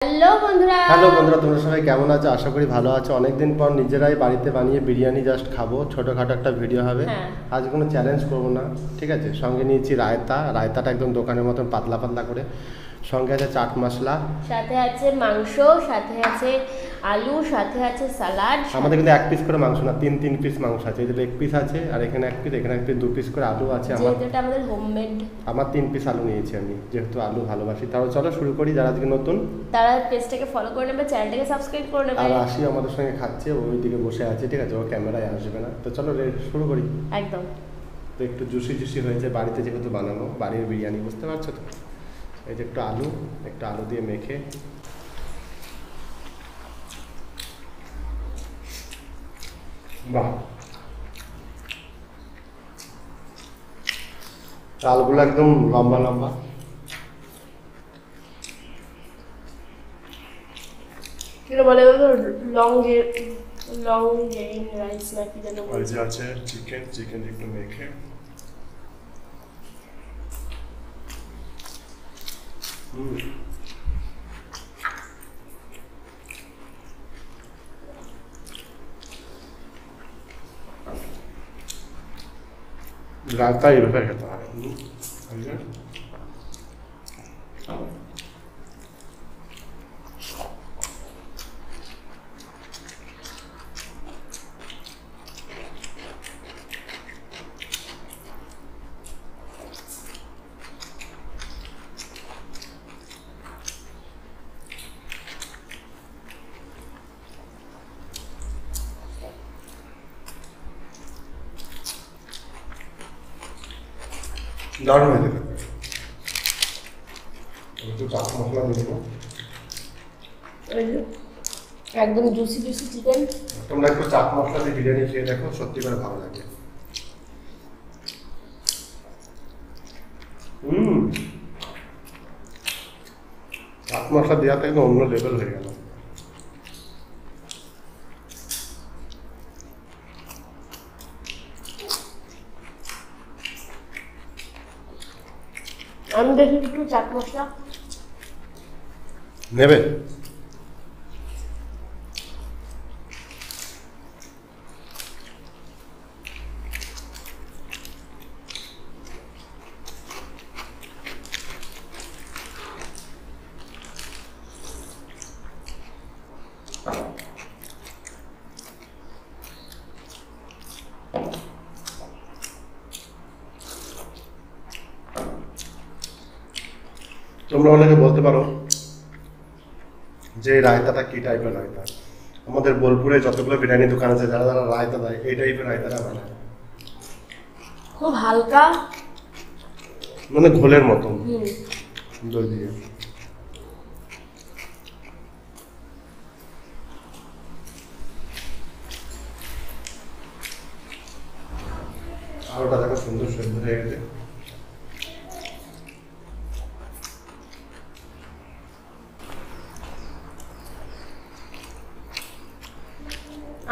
Hello বন্ধুরা, তোমরা সবাই কেমন আছো? আশা করি ভালো আছো। অনেকদিন পর নিজেরাই বাড়িতে বানিয়ে বিরিয়ানি জাস্ট খাবো, ছোটোখাটো একটা ভিডিও হবে। আজ কোনো চ্যালেঞ্জ করবো না, ঠিক আছে? সঙ্গে নিয়েছি রায়তাটা একদম দোকানের মতন পাতলা পাতলা করে, সঙ্গে আছে চাট মশলা, সাথে আছে মাংস, সাথে আছে আলু, সাথে আছে সালাড। আমাদের কিন্তু এক পিস করে মাংস না, তিন তিন পিস মাংস আছে। এই যে লেগ পিস আছে, আর এখানে এক পিস, এখানে এক পিস, দু পিস করে আলু আছে। আমাদের হোমমেড। আমার 3 পিস আলু নিয়েছি আমি, যেহেতু আলু ভালোবাসি। তাহলে চলো শুরু করি। যারা আজকে নতুন তারা পেজটাকে ফলো করে নেবে, চ্যানেলটাকে সাবস্ক্রাইব করে নেবে। আর আসি আমাদের সঙ্গে খাচ্ছে, ওই দিকে বসে আছে, ঠিক আছে? ও ক্যামেরায় আসবে না। তো চলো শুরু করি। একদম। তো একটু জুসি জুসি হয়েছে, বাড়িতে যেহেতু বানানো, বাড়ির বিরিয়ানি, বুঝতে পারছো তো? এই যে একটু আলু দিয়ে মেখে, বাহ, চালগুলো একদম লম্বা লম্বা। কিলো বলে লং গেইন রাইস নাকি যেন ওই যে আছে চিকেন একটু মেখে, রায়তা এভাবে খেতে হয়। দারুণ হয়ে যাবে। একটু চাট মশলা দিয়ে দেবো। একদম জুসি জুসি চিকেন। তোমরা একটু চাট মশলা দিয়ে বিরিয়ানি খেয়ে দেখো, সত্যি করে ভালো লাগে। চাট মশলা দেওয়াতে একদম অন্য লেভেল হয়ে গেল। আমি দেখি একটু চাট মশলা নেবে? তোমরা অনেকে বলতে পারো যে রায়তাটা কি টাইপের রায়তা। আমাদের বোলপুরে যতগুলো বিরিয়ানি দোকান আছে, যারা যারা রায়তা দেয়, এই টাইপের রায়তাটা বানায়, খুব হালকা, মানে ঘোলের মতন, দই দিয়ে। আর ওটা দেখো সুন্দর সেদ্ধ হয়ে গেছে।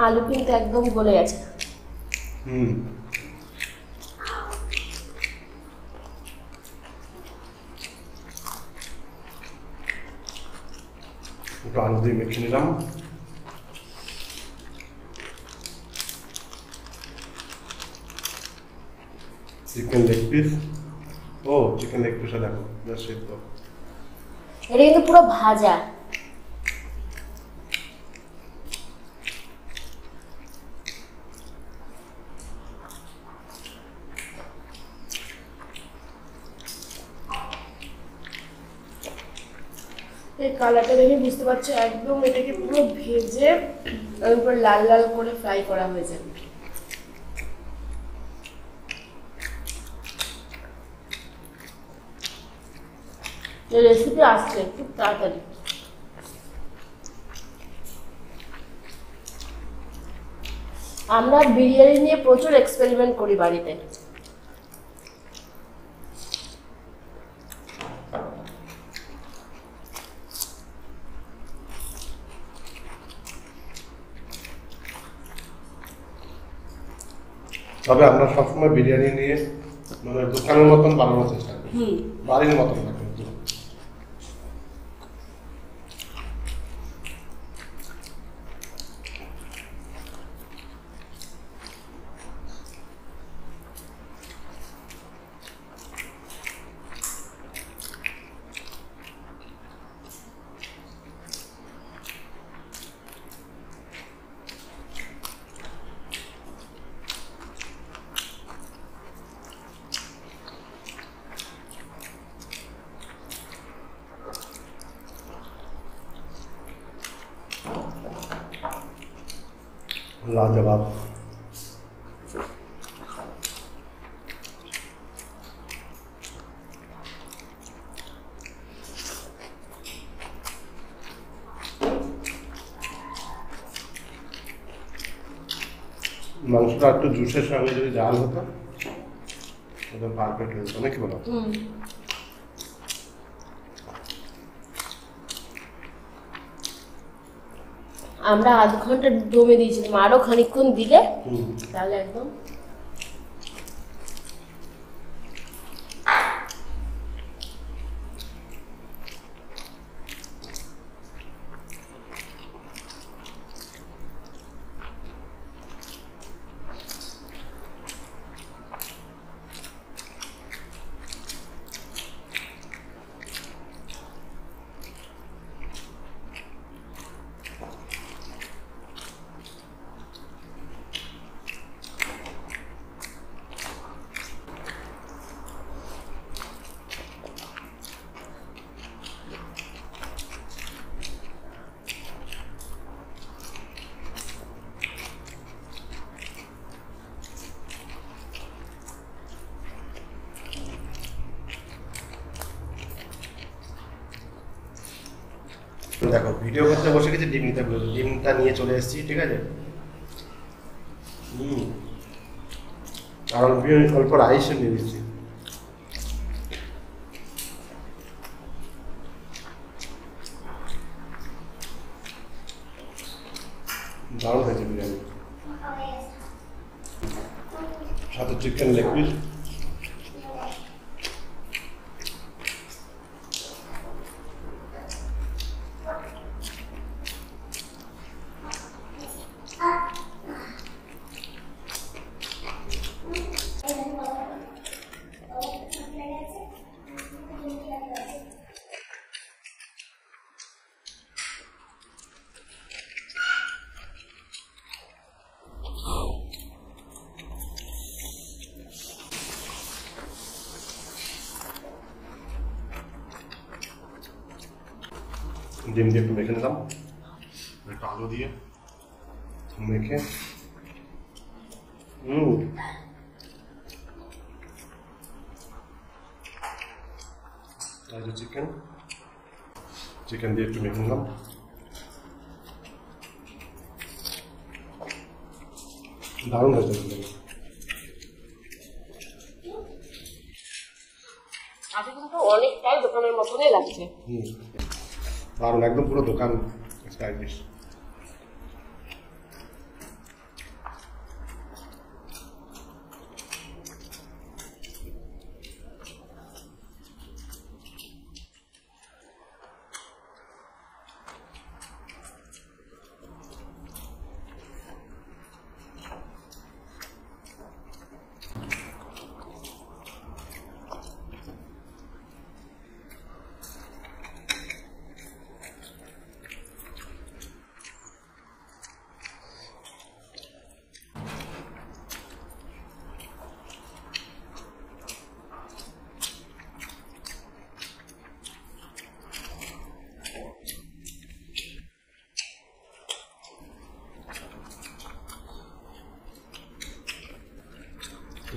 আলু কিন্তু একদম গলে গেছে। একটু আলু দিয়ে মেখে নিলাম। Chicken leg piece, chicken leg পিসটা দেখো বেশ সেদ্ধ। এটা কিন্তু পুরো ভাজা। এই কালারটা দেখে বুঝতে পারছো, একদম এটাকে পুরো ভেজে পুরো লাল লাল করে ফ্রাই করা হয়েছে। এই রেসিপি আসছে খুব তাড়াতাড়ি। আমরা বিরিয়ানি নিয়ে প্রচুর এক্সপেরিমেন্ট করি বাড়িতে। তবে আমরা সবসময় বিরিয়ানি নিয়ে মানে দোকানের মতন বানানোর চেষ্টা করি, বাড়ির মতন না। কিন্তু লাজবাব। মাংসটা একটু জুসের সঙ্গে যদি জাল হতো একদম পারফেক্ট হয়ে যেত, নাকি বলো? আমরা আধ ঘন্টা দমে দিয়েছিলাম, আরো খানিকক্ষণ দিলে তাহলে একদম দেখো ভিডিও করতে বসে গেছি, ডিম নিতে বলেছি, ডিমটা নিয়ে চলে এসেছি, ঠিক আছে। আর অল্প রাইস নিয়ে দিচ্ছি। দারুণ হয়েছে বিরিয়ানি, সাথে চিকেন লেগ পিস। ডিম দিয়ে একটু মেখে নিলাম, একটু আলু দিয়ে মেখে চিকেন চিকেন দিয়ে একটু মেখে নিলাম। দারুণ হয়েছে অনেকটাই দোকানের মতনই লাগছে। দারুণ, একদম পুরো দোকান স্টাইলিশ।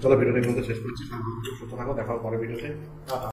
চলো ভিডিওটা পর্যন্ত শেষ করছি, সুস্থ থাকো, দেখা হবে পরের ভিডিওতে।